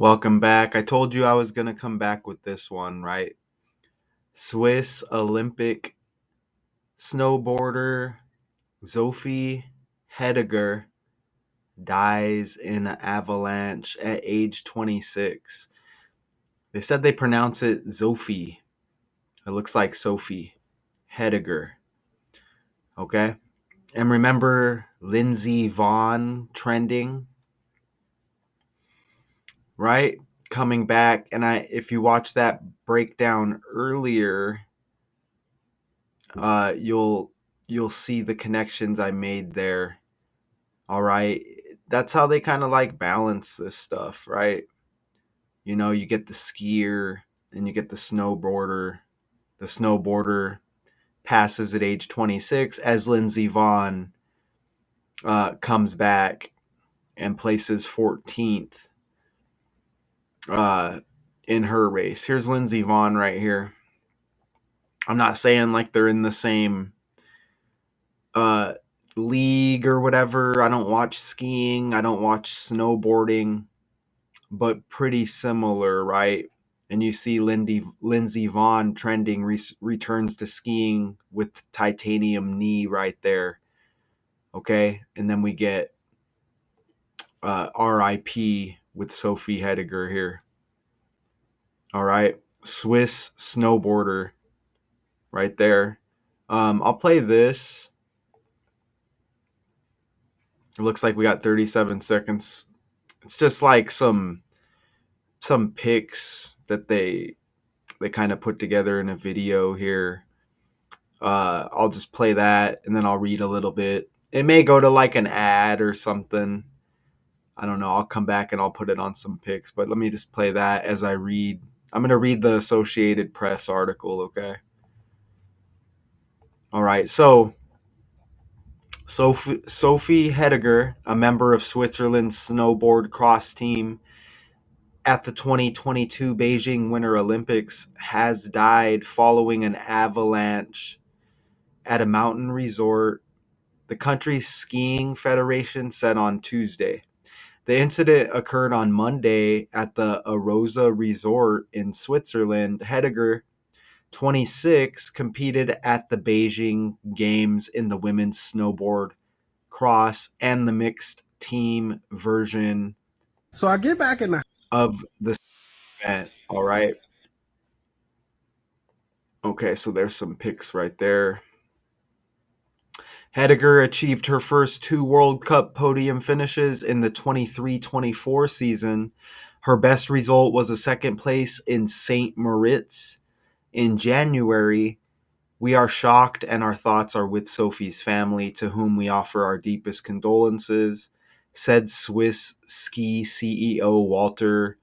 Welcome back. I told you I was going to come back with this one, right? Swiss Olympic snowboarder Sophie Hediger dies in an avalanche at age 26. They said they pronounce it Sophie. It looks like Sophie Hediger. Okay? And remember Lindsey Vonn trending, right? Coming back, and if you watch that breakdown earlier, you'll see the connections I made there. All right, that's how they kind of like balance this stuff, right? You know, you get the skier and you get the snowboarder. The snowboarder passes at age 26 as Lindsey Vonn comes back and places 14th in her race. Here's Lindsey Vonn right here. I'm not saying like they're in the same league or whatever. I don't watch skiing. I don't watch snowboarding, but pretty similar, right? And you see Lindsey Vonn trending, returns to skiing with titanium knee right there. Okay. And then we get R.I.P. with Sophie Hediger here. All right. Swiss snowboarder right there. I'll play this. It looks like we got 37 seconds. It's just like some pics that they kind of put together in a video here. I'll just play that and then I'll read a little bit. It may go to like an ad or something. I don't know. I'll come back and I'll put it on some pics, but let me just play that as I read. I'm going to read the Associated Press article, okay? All right. So Sophie Hediger, a member of Switzerland's snowboard cross team at the 2022 Beijing Winter Olympics, has died following an avalanche at a mountain resort, the country's skiing federation said on Tuesday. The incident occurred on Monday at the Arosa Resort in Switzerland. Hediger, 26, competed at the Beijing Games in the women's snowboard cross and the mixed team version So I get back in the of the event. All right. Okay, so there's some pics right there. Hediger achieved her first two World Cup podium finishes in the 23-24 season. Her best result was a second place in St. Moritz in January. We are shocked and our thoughts are with Sophie's family, to whom we offer our deepest condolences, said Swiss ski CEO Walter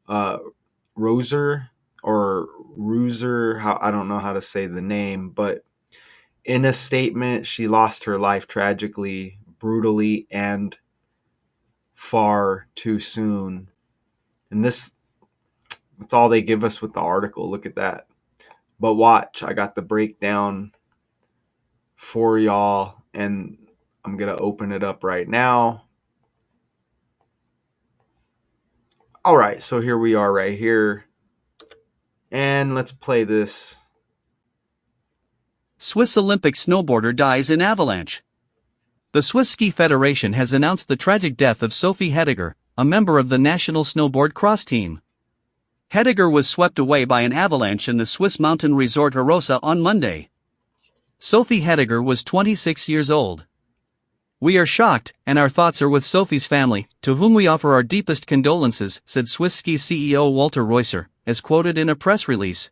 Roser or Ruser. I don't know how to say the name, but in a statement, she lost her life tragically, brutally, and far too soon. And that's all they give us with the article. Look at that. But watch, I got the breakdown for y'all, and I'm going to open it up right now. All right, so here we are right here. And let's play this. Swiss Olympic snowboarder dies in avalanche. The Swiss Ski Federation has announced the tragic death of Sophie Hediger, a member of the national snowboard cross team. Hediger was swept away by an avalanche in the Swiss mountain resort Arosa on Monday. Sophie Hediger was 26 years old. We are shocked, and our thoughts are with Sophie's family, to whom we offer our deepest condolences, said Swiss Ski CEO Walter Reusser, as quoted in a press release.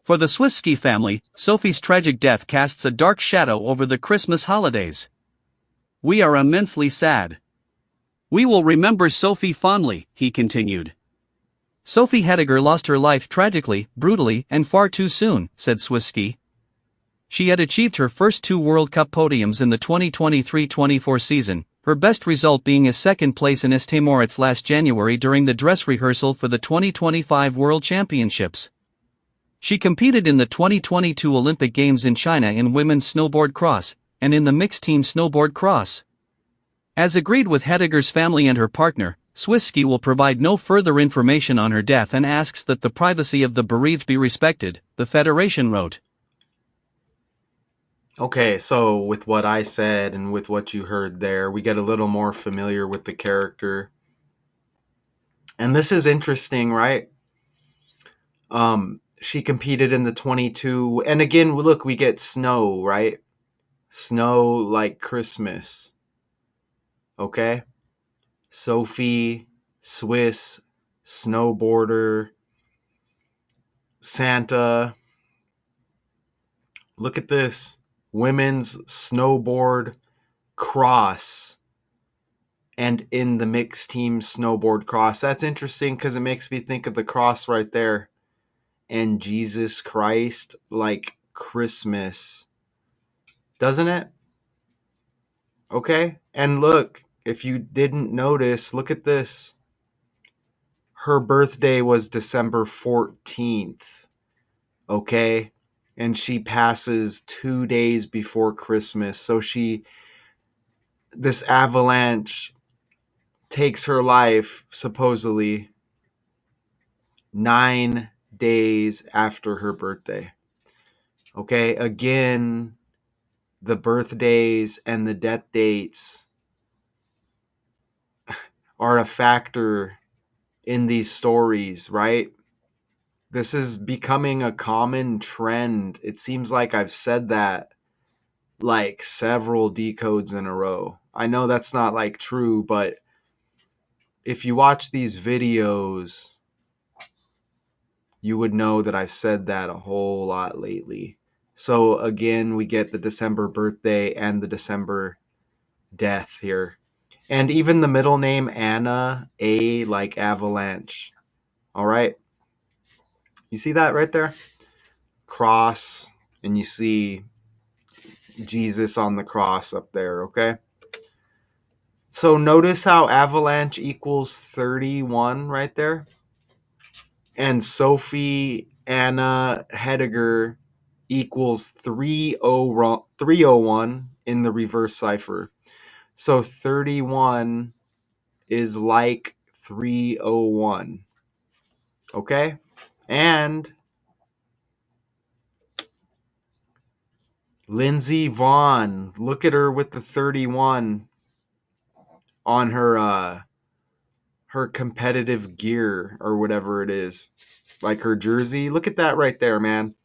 For the Swiss ski family, Sophie's tragic death casts a dark shadow over the Christmas holidays. We are immensely sad. We will remember Sophie fondly, he continued. Sophie Hediger lost her life tragically, brutally, and far too soon, said Swiss Ski. She had achieved her first two World Cup podiums in the 2023-24 season, her best result being a second place in St. Moritz last January during the dress rehearsal for the 2025 World Championships. She competed in the 2022 Olympic Games in China in women's snowboard cross, and in the mixed team snowboard cross. As agreed with Hediger's family and her partner, Swiss Ski will provide no further information on her death and asks that the privacy of the bereaved be respected, the federation wrote. Okay, so with what I said and with what you heard there, we get a little more familiar with the character. And this is interesting, right? She competed in the 22, and again, look, we get snow, right? Snow like Christmas. Okay? Sophie, Swiss, snowboarder, Santa. Look at this. Women's snowboard cross. And in the mixed team snowboard cross. That's interesting because it makes me think of the cross right there. And Jesus Christ, like Christmas. Doesn't it? Okay? And look, if you didn't notice, look at this. Her birthday was December 14th. Okay? And she passes 2 days before Christmas. So this avalanche takes her life, supposedly, 9 days after her birthday. Okay? Again, the birthdays and the death dates are a factor in these stories, right? This is becoming a common trend. It seems like I've said that like several decodes in a row. I know that's not like true, but if you watch these videos, you would know that I've said that a whole lot lately. So again, we get the December birthday and the December death here. And even the middle name Anna, A like avalanche. All right. You see that right there? Cross, and you see Jesus on the cross up there, okay? So notice how avalanche equals 31 right there? And Sophie Anna Hediger equals 301 in the reverse cipher. So 31 is like 301. Okay? And Lindsey Vaughn, look at her with the 31 on her competitive gear or whatever it is, like her jersey. Look at that right there, man.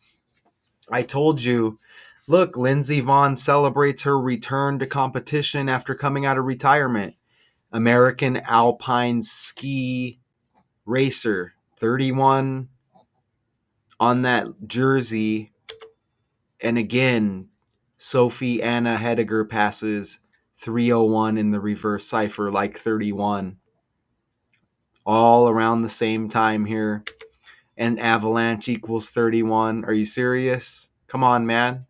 I told you. Look, Lindsey Vaughn celebrates her return to competition after coming out of retirement. American Alpine Ski Racer, 31 on that jersey. And again, Sophie Anna Hediger passes 301 in the reverse cipher, like 31. All around the same time here. And avalanche equals 31. Are you serious? Come on, man.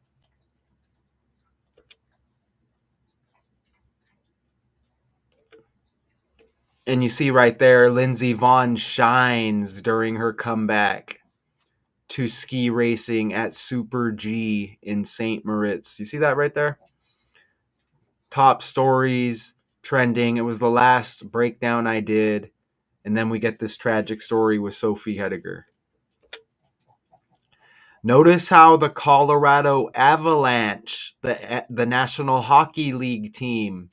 And you see right there, Lindsey Vaughn shines during her comeback to ski racing at Super G in St. Moritz. You see that right there? Top stories, trending. It was the last breakdown I did. And then we get this tragic story with Sophie Hediger. Notice how the Colorado Avalanche, the National Hockey League team,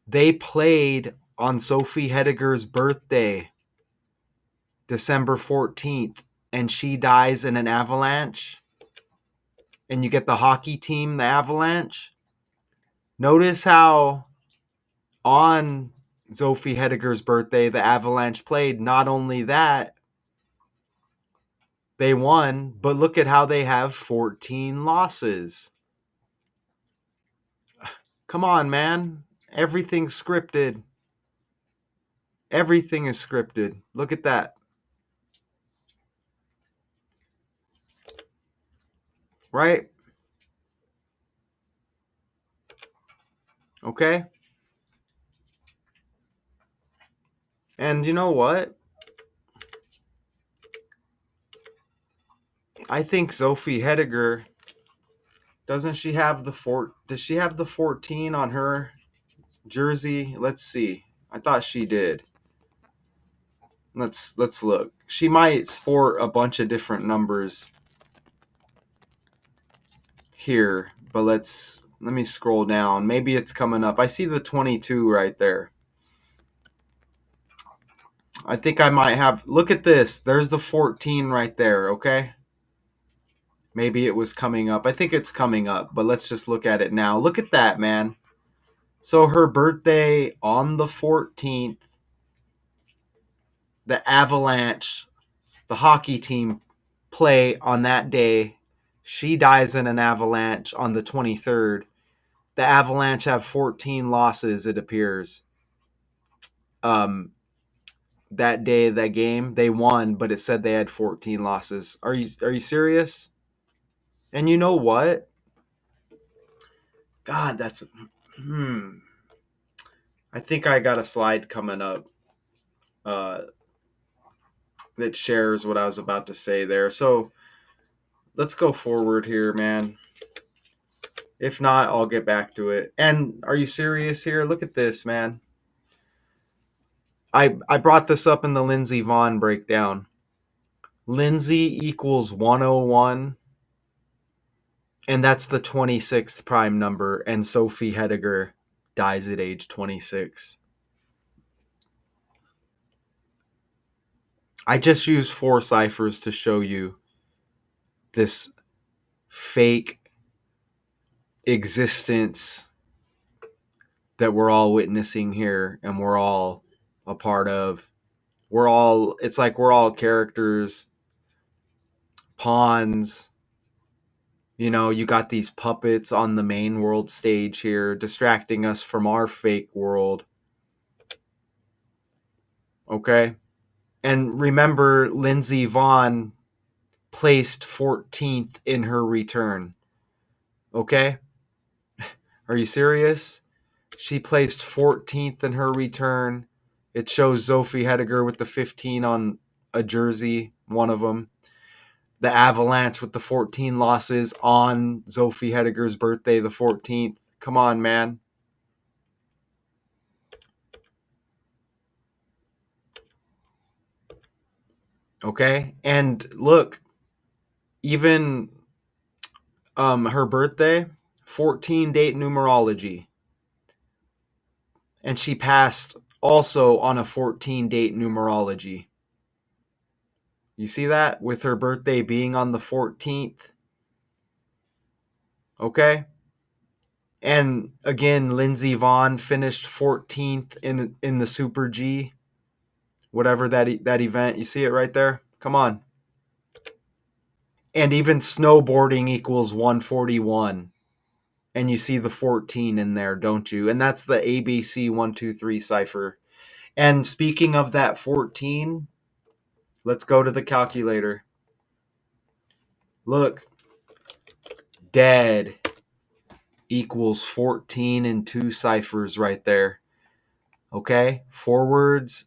they played on Sophie Hediger's birthday, December 14th, and she dies in an avalanche. And you get the hockey team, the Avalanche. Notice how on Sophie Hediger's birthday, the Avalanche played. Not only that, they won, but look at how they have 14 losses. Come on, man. Everything's scripted. Everything is scripted. Look at that. Right? Okay? And you know what? I think Sophie Hediger, doesn't she have the does she have the 14 on her jersey? Let's see. I thought she did. Let's look. She might sport a bunch of different numbers here, but let me scroll down. Maybe it's coming up. I see the 22 right there. I think I might have. Look at this. There's the 14 right there, okay? Maybe it was coming up. I think it's coming up, but let's just look at it now. Look at that, man. So her birthday on the 14th, the Avalanche, the hockey team, play on that day. She dies in an avalanche on the 23rd. The Avalanche have 14 losses, it appears. That day, that game, they won, but it said they had 14 losses. Are you serious? And you know what? God, that's I think I got a slide coming up uh, that shares what I was about to say there. So let's go forward here, man. If not, I'll get back to it. And are you serious here? Look at this, man. I brought this up in the Lindsey Vonn breakdown. Lindsey equals 101, and that's the 26th prime number, and Sophie Hediger dies at age 26. I just used 4 ciphers to show you this fake existence that we're all witnessing here and we're all a part of. It's like we're all characters, pawns. You know, you got these puppets on the main world stage here distracting us from our fake world. Okay? And remember, Lindsey Vonn placed 14th in her return. Okay? Are you serious? She placed 14th in her return. It shows Sophie Hediger with the 15 on a jersey, one of them. The Avalanche with the 14 losses on Sophie Hediger's birthday, the 14th. Come on, man. Okay? And look, even her birthday, 14 date numerology. And she passed also on a 14 date numerology. You see that? With her birthday being on the 14th. Okay? And again, Lindsey Vonn finished 14th in the Super G, whatever that event. You see it right there? Come on. And even snowboarding equals 141. And you see the 14 in there, don't you? And that's the ABC 123 cipher. And speaking of that 14, let's go to the calculator. Look, dead equals 14 and 2 ciphers right there. Okay? Forwards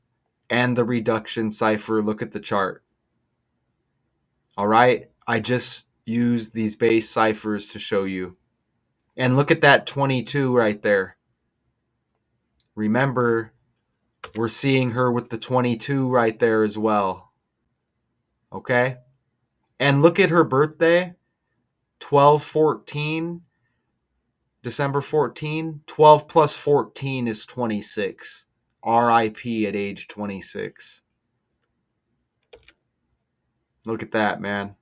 and the reduction cipher. Look at the chart. All right? I just used these base ciphers to show you. And look at that 22 right there. Remember, we're seeing her with the 22 right there as well. Okay? And look at her birthday, 12/14, December 14. 12 plus 14 is 26. R.I.P. at age 26. Look at that, man.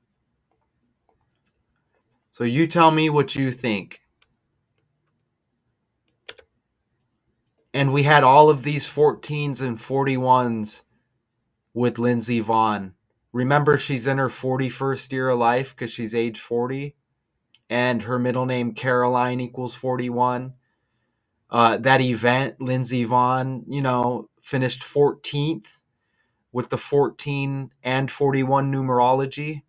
So you tell me what you think. And we had all of these 14s and 41s with Lindsey Vonn. Remember, she's in her 41st year of life because she's age 40. And her middle name, Caroline, equals 41. That event, Lindsey Vonn, finished 14th with the 14 and 41 numerology.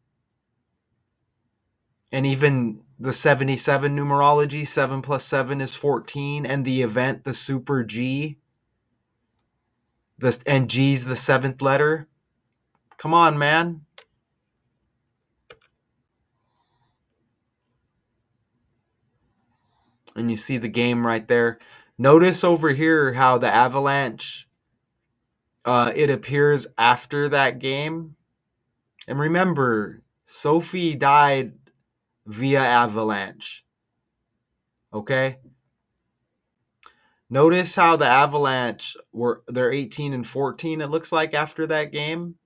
And even the 77 numerology, 7 plus 7 is 14. And the event, the Super G, and G's the 7th letter. Come on, man. And you see the game right there. Notice over here how the avalanche, it appears after that game. And remember, Sophie died via avalanche. Okay? Notice how the Avalanche they're 18 and 14 it looks like after that game.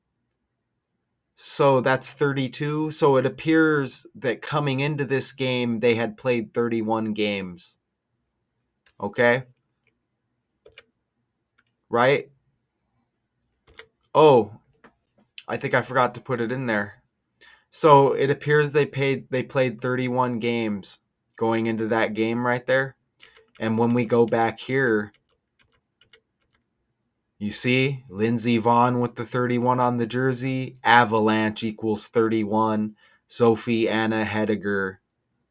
So that's 32. So it appears that coming into this game they had played 31 games. Okay? Right? Oh, I think I forgot to put it in there. So it appears they played 31 games going into that game right there. And when we go back here, you see Lindsey Vaughn with the 31 on the jersey. Avalanche equals 31. Sophie Anna Hediger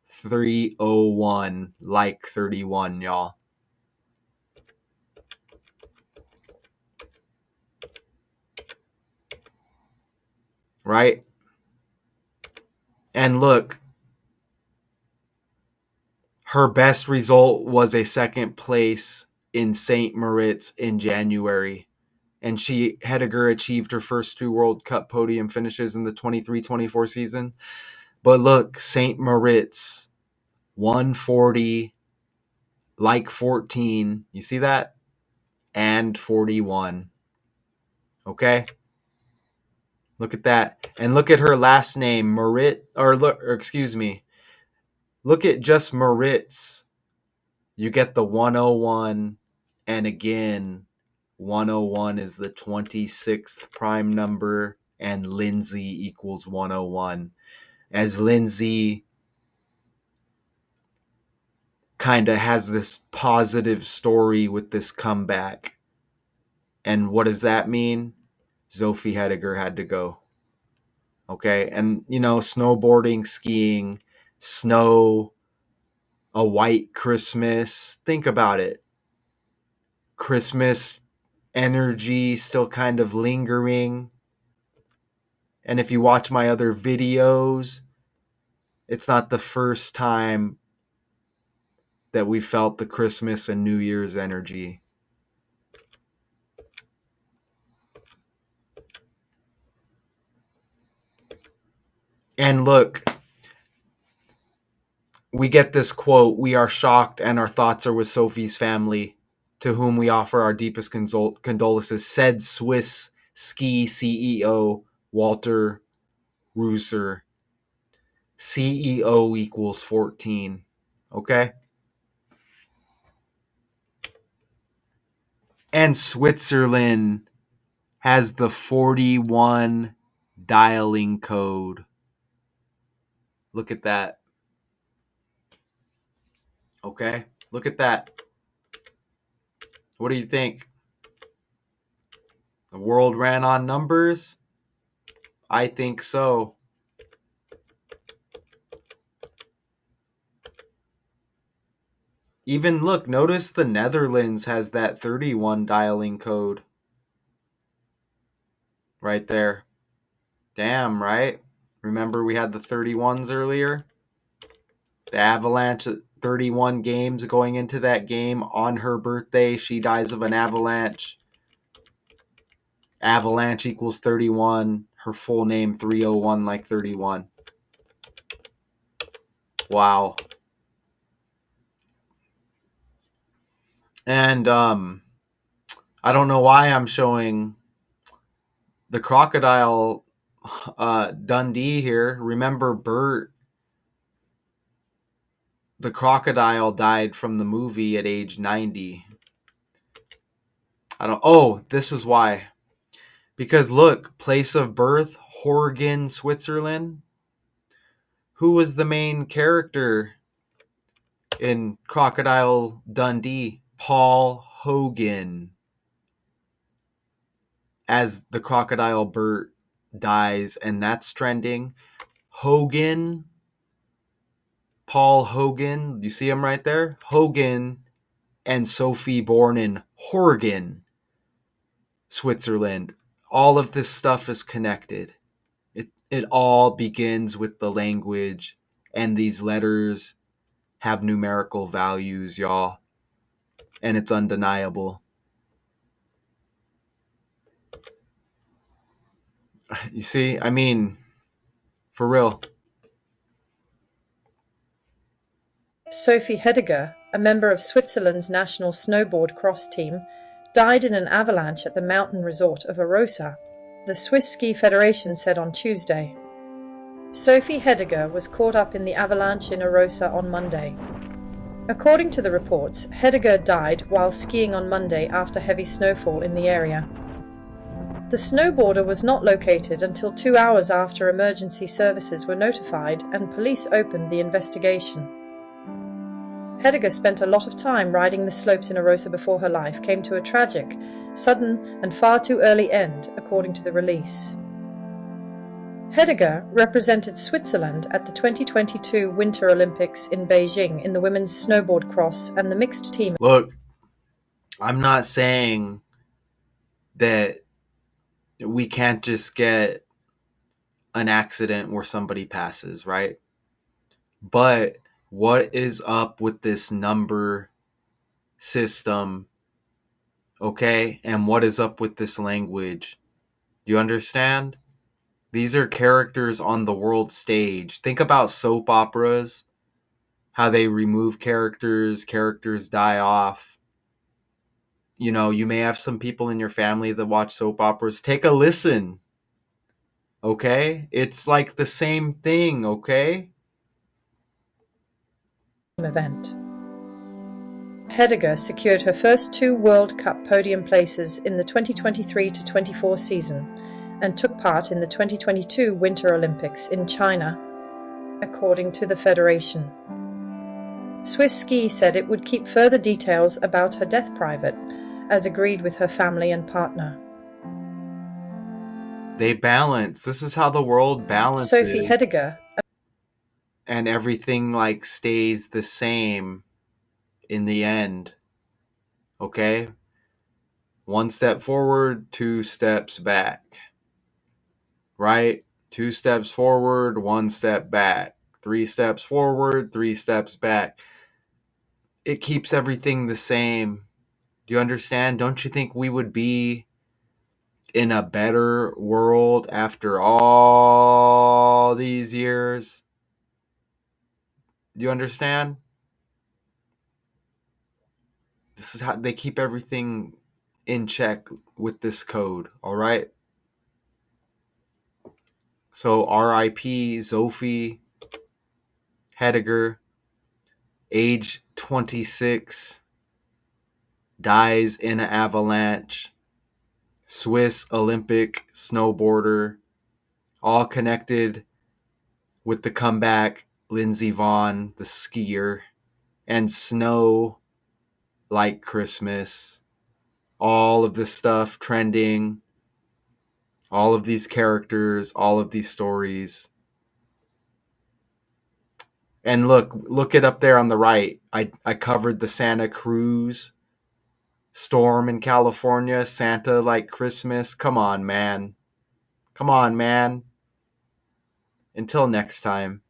301, like 31, y'all. Right? And look, her best result was a second place in St. Moritz in January. And Hediger achieved her first two World Cup podium finishes in the 23-24 season. But look, St. Moritz 140, like 14. You see that? And 41. Okay? Look at that. And look at her last name, Marit, or excuse me. Look at just Maritz. You get the 101, and again, 101 is the 26th prime number, and Lindsay equals 101. As Lindsay kind of has this positive story with this comeback. And what does that mean? Sophie Hediger had to go. Okay. And, snowboarding, skiing, snow, a white Christmas. Think about it. Christmas energy still kind of lingering. And if you watch my other videos, it's not the first time that we felt the Christmas and New Year's energy. And look, we get this quote, "We are shocked and our thoughts are with Sophie's family, to whom we offer our deepest condolences," said Swiss ski CEO Walter Reuser. CEO equals 14. Okay? And Switzerland has the 41 dialing code. Look at that. Okay? Look at that. What do you think? The world ran on numbers? I think so. Even look, notice the Netherlands has that 31 dialing code right there. Damn, right? Remember we had the 31s earlier? The Avalanche at 31 games going into that game. On her birthday, she dies of an avalanche. Avalanche equals 31. Her full name 301 like 31. Wow. And I don't know why I'm showing the crocodile Dundee here. Remember Bert, the crocodile, died from the movie at age 90. This is why. Because look, place of birth, Horgen, Switzerland. Who was the main character in Crocodile Dundee? Paul Hogan. As the crocodile Bert dies, and that's trending. Hogan, Paul Hogan, you see him right there? Hogan and Sophie born in Horgen, Switzerland. All of this stuff is connected. It all begins with the language, and these letters have numerical values, y'all. and it's undeniable. You see, I mean, for real. Sophie Hediger, a member of Switzerland's national snowboard cross team, died in an avalanche at the mountain resort of Arosa, the Swiss Ski Federation said on Tuesday. Sophie Hediger was caught up in the avalanche in Arosa on Monday. According to the reports, Hediger died while skiing on Monday after heavy snowfall in the area. The snowboarder was not located until 2 hours after emergency services were notified and police opened the investigation. Hediger spent a lot of time riding the slopes in Arosa before her life came to a tragic, sudden, and far too early end, according to the release. Hediger represented Switzerland at the 2022 Winter Olympics in Beijing in the women's snowboard cross and the mixed team. Look, I'm not saying that we can't just get an accident where somebody passes, right? But what is up with this number system, okay? And what is up with this language? You understand? These are characters on the world stage. Think about soap operas, how they remove characters, characters die off. You know, you may have some people in your family that watch soap operas. Take a listen, okay? It's like the same thing, okay? Event. Hediger secured her first 2 World Cup podium places in the 2023-24 season and took part in the 2022 Winter Olympics in China, according to the federation. Swiss Ski said it would keep further details about her death private, as agreed with her family and partner. They balance. This is how the world balances. Sophie Hediger, and everything like stays the same in the end. Okay? 1 step forward, 2 steps back. Right? 2 steps forward, 1 step back. 3 steps forward, 3 steps back. It keeps everything the same. Do you understand? Don't you think we would be in a better world after all these years? Do you understand? This is how they keep everything in check with this code, all right? So R.I.P. Sophie Hediger, age 26, dies in an avalanche. Swiss Olympic snowboarder, all connected with the comeback Lindsey Vonn, the skier, and Snow Like Christmas. All of this stuff trending, all of these characters, all of these stories. And look it up there on the right. I covered the Santa Cruz storm in California. Santa Like Christmas. Come on, man. Come on, man. Until next time.